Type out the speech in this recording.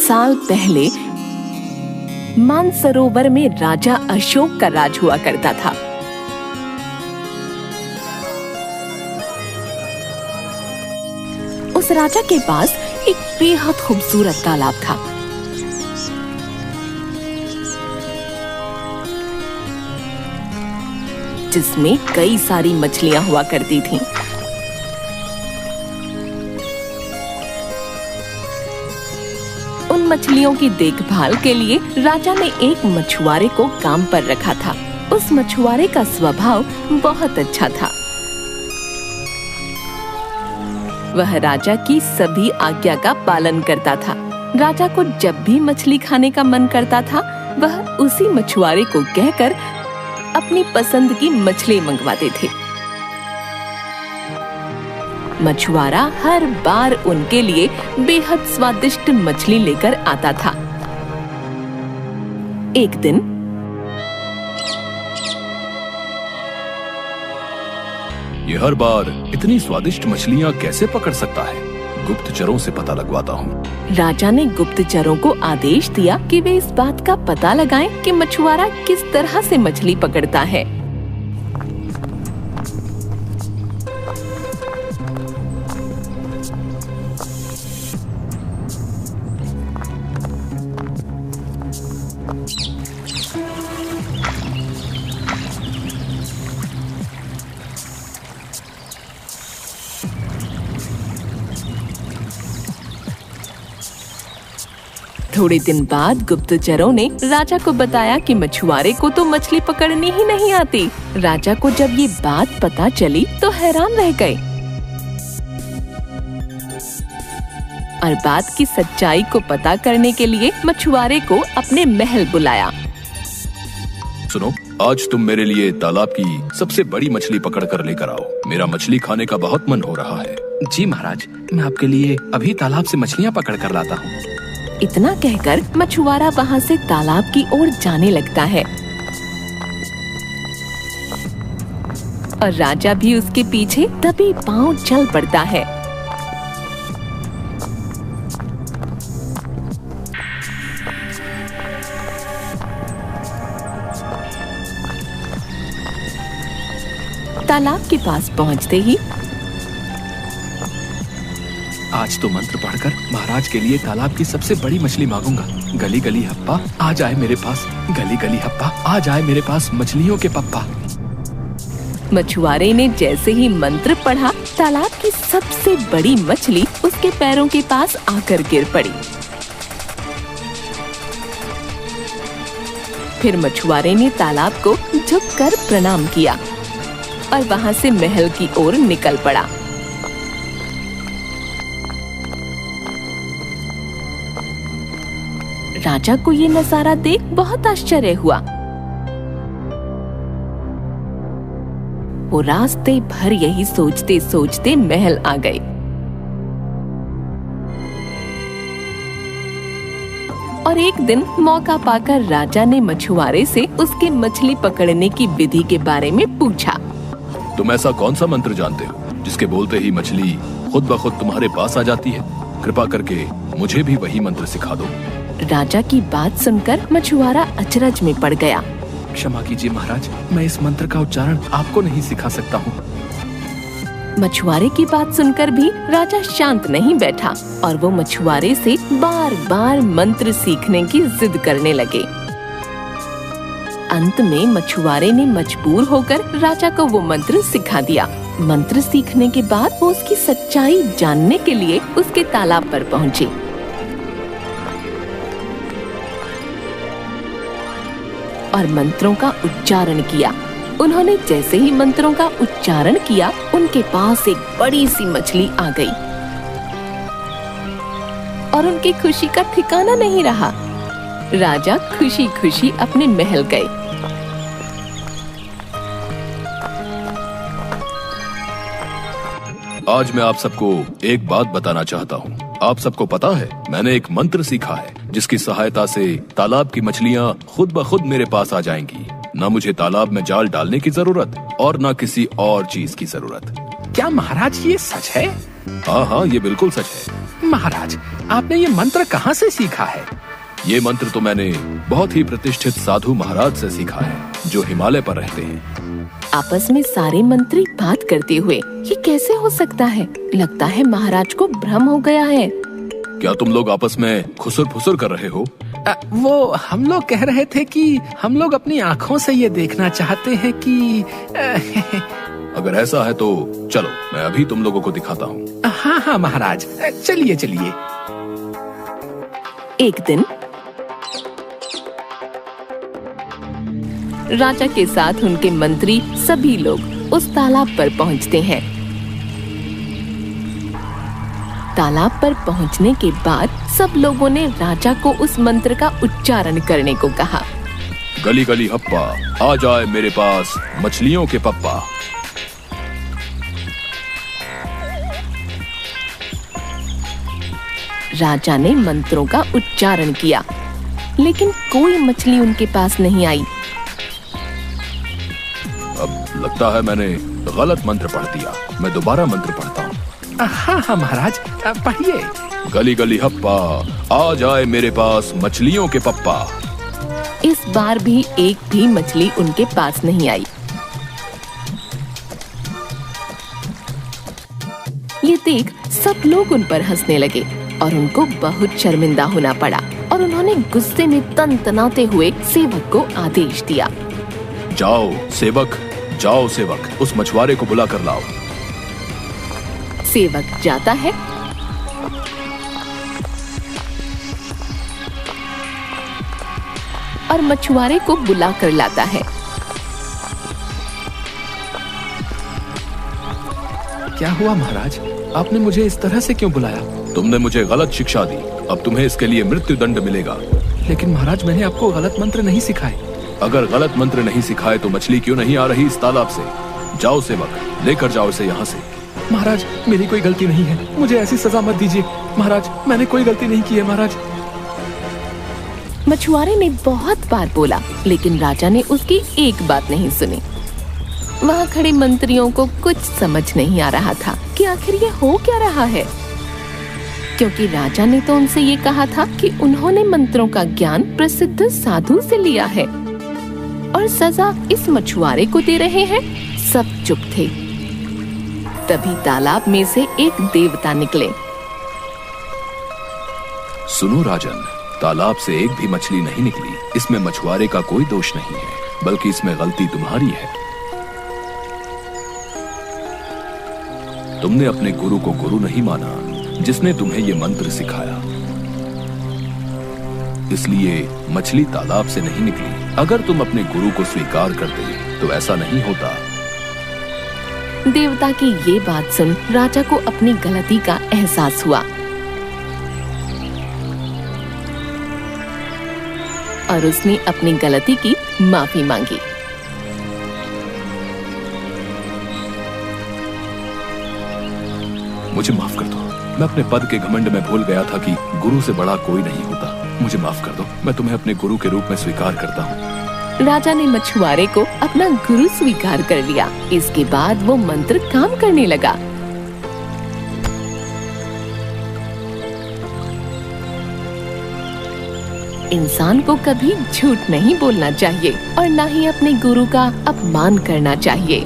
साल पहले मानसरोवर में राजा अशोक का राज हुआ करता था। उस राजा के पास एक बेहद खूबसूरत तालाब था। जिसमें कई सारी मछलियां हुआ करती थीं। उन मछलियों की देखभाल के लिए राजा ने एक मछुआरे को काम पर रखा था। उस मछुआरे का स्वभाव बहुत अच्छा था। वह राजा की सभी आज्ञा का पालन करता था। राजा को जब भी मछली खाने का मन करता था, वह उसी मछुआरे को कहकर अपनी पसंद की मछली मंगवाते थे। मछुआरा हर बार उनके लिए बेहद स्वादिष्ट मछली लेकर आता था। एक दिन ये हर बार इतनी स्वादिष्ट मछलियाँ कैसे पकड़ सकता है? गुप्तचरों से पता लगवाता हूँ। राजा ने गुप्तचरों को आदेश दिया कि वे इस बात का पता लगाएं कि मछुआरा किस तरह से मछली पकड़ता है। थोड़े दिन बाद गुप्तचरों ने राजा को बताया कि मछुआरे को तो मछली पकड़नी ही नहीं आती। राजा को जब ये बात पता चली तो हैरान रह गए और बात की सच्चाई को पता करने के लिए मछुआरे को अपने महल बुलाया। सुनो, आज तुम मेरे लिए तालाब की सबसे बड़ी मछली पकड़ कर लेकर आओ। मेरा मछली खाने का बहुत मन हो रहा है। जी महाराज, मैं आपके लिए अभी तालाब से मछलियाँ पकड़ कर लाता हूँ। इतना कहकर मछुआरा वहाँ से तालाब की ओर जाने लगता है और राजा भी उसके पीछे दबे पांव चल पड़ता है। तालाब के पास पहुँचते ही आज तो मंत्र पढ़कर महाराज के लिए तालाब की सबसे बड़ी मछली मांगूंगा। गली गली हप्पा आ जाए मेरे पास, गली गली हप्पा आ जाए मेरे पास मछलियों के पप्पा। मछुआरे ने जैसे ही मंत्र पढ़ा, तालाब की सबसे बड़ी मछली उसके पैरों के पास आकर गिर पड़ी। फिर मछुआरे ने तालाब को झुककर प्रणाम किया और वहाँ से महल की ओर निकल पड़ा। राजा को ये नजारा देख बहुत आश्चर्य हुआ। वो रास्ते भर यही सोचते सोचते महल आ गए और एक दिन मौका पाकर राजा ने मछुआरे से उसके मछली पकड़ने की विधि के बारे में पूछा। तुम ऐसा कौन सा मंत्र जानते हो जिसके बोलते ही मछली खुद ब खुद तुम्हारे पास आ जाती है? कृपा करके मुझे भी वही मंत्र सिखा दो। राजा की बात सुनकर मछुआरा अचरज में पड़ गया। क्षमा कीजिए महाराज, मैं इस मंत्र का उच्चारण आपको नहीं सिखा सकता हूँ। मछुआरे की बात सुनकर भी राजा शांत नहीं बैठा और वो मछुआरे से बार बार मंत्र सीखने की जिद करने लगे। अंत में मछुआरे ने मजबूर होकर राजा को वो मंत्र सिखा दिया। मंत्र सीखने के बाद वो उसकी सच्चाई जानने के लिए उसके तालाब पर पहुँचे और मंत्रों का उच्चारण किया। उन्होंने जैसे ही मंत्रों का उच्चारण किया, उनके पास एक बड़ी सी मछली आ गई और उनकी खुशी का ठिकाना नहीं रहा। राजा खुशी खुशी अपने महल गए। आज मैं आप सबको एक बात बताना चाहता हूँ। आप सबको पता है, मैंने एक मंत्र सीखा है जिसकी सहायता से तालाब की मछलियाँ खुद ब खुद मेरे पास आ जाएंगी। न मुझे तालाब में जाल डालने की जरूरत और न किसी और चीज की जरूरत। क्या महाराज ये सच है? हाँ हाँ, ये बिल्कुल सच है। महाराज, आपने ये मंत्र कहाँ से सीखा है? ये मंत्र तो मैंने बहुत ही प्रतिष्ठित साधु महाराज से सीखा है, जो हिमालय पर रहते हैं। आपस में सारे मंत्री बात करते हुए, ये कैसे हो सकता है? लगता है महाराज को भ्रम हो गया है। क्या तुम लोग आपस में खुसुर फुसुर कर रहे हो? वो हम लोग कह रहे थे कि हम लोग अपनी आँखों से ये देखना चाहते हैं कि अगर ऐसा है तो चलो, मैं अभी तुम लोगों को दिखाता हूँ। हाँ हाँ महाराज, चलिए चलिए। एक दिन राजा के साथ उनके मंत्री सभी लोग उस तालाब पर पहुंचते हैं। तालाब पर पहुंचने के बाद सब लोगों ने राजा को उस मंत्र का उच्चारण करने को कहा। गली गली हप्पा, आ जाए मेरे पास मछलियों के पप्पा। राजा ने मंत्रों का उच्चारण किया, लेकिन कोई मछली उनके पास नहीं आई। अब लगता है मैंने गलत मंत्र पढ़ दिया। मैं दोबारा मंत्र पढ़ता हूँ। हाँ हाँ महाराज, पढ़िए। गली गली हप्पा, आ जाए मेरे पास मछलियों के पप्पा। इस बार भी एक भी मछली उनके पास नहीं आई। ये देख सब लोग उन पर हंसने लगे और उनको बहुत शर्मिंदा होना पड़ा और उन्होंने गुस्से में तनतनाते हुए सेवक को आदेश दिया। जाओ सेवक, उस मछुआरे को बुला कर लाओ। सेवक जाता है और मछुआरे को बुला कर लाता है। क्या हुआ महाराज? आपने मुझे इस तरह से क्यों बुलाया? तुमने मुझे गलत शिक्षा दी, अब तुम्हें इसके लिए मृत्यु दंड मिलेगा। लेकिन महाराज, मैंने आपको गलत मंत्र नहीं सिखाए। अगर गलत मंत्र नहीं सिखाए तो मछली क्यों नहीं आ रही इस तालाब से? जाओ सेवक, लेकर जाओ इसे यहाँ से। महाराज, मेरी कोई गलती नहीं है, मुझे ऐसी सजा मत दीजिए। महाराज, मैंने कोई गलती नहीं की है महाराज। मछुआरे ने बहुत बार बोला, लेकिन राजा ने उसकी एक बात नहीं सुनी। वहाँ खड़े मंत्रियों को कुछ समझ नहीं आ रहा था कि आखिर ये हो क्या रहा है, क्योंकि राजा ने तो उनसे ये कहा था कि उन्होंने मंत्रों का ज्ञान प्रसिद्ध साधु से लिया है और सजा इस मछुआरे को दे रहे हैं। सब चुप थे। तभी तालाब में से एक देवता निकले। सुनो राजन, तालाब से एक भी मछली नहीं निकली। इसमें मछुआरे का कोई दोष नहीं है, बल्कि इसमें गलती तुम्हारी है। तुमने अपने गुरु को गुरु नहीं माना, जिसने तुम्हें ये मंत्र सिखाया। इसलिए मछली तालाब से नहीं निकली। अगर तुम अपने गुरु को स्वीकार करते तो ऐसा नहीं होता। देवता की ये बात सुन राजा को अपनी गलती का एहसास हुआ और उसने अपनी गलती की माफी मांगी। मुझे माफ कर दो, मैं अपने पद के घमंड में भूल गया था कि गुरु से बड़ा कोई नहीं होता। मुझे माफ कर दो, मैं तुम्हें अपने गुरु के रूप में स्वीकार करता हूँ। राजा ने मछुआरे को अपना गुरु स्वीकार कर लिया। इसके बाद वो मंत्र काम करने लगा। इंसान को कभी झूठ नहीं बोलना चाहिए और न ही अपने गुरु का अपमान करना चाहिए।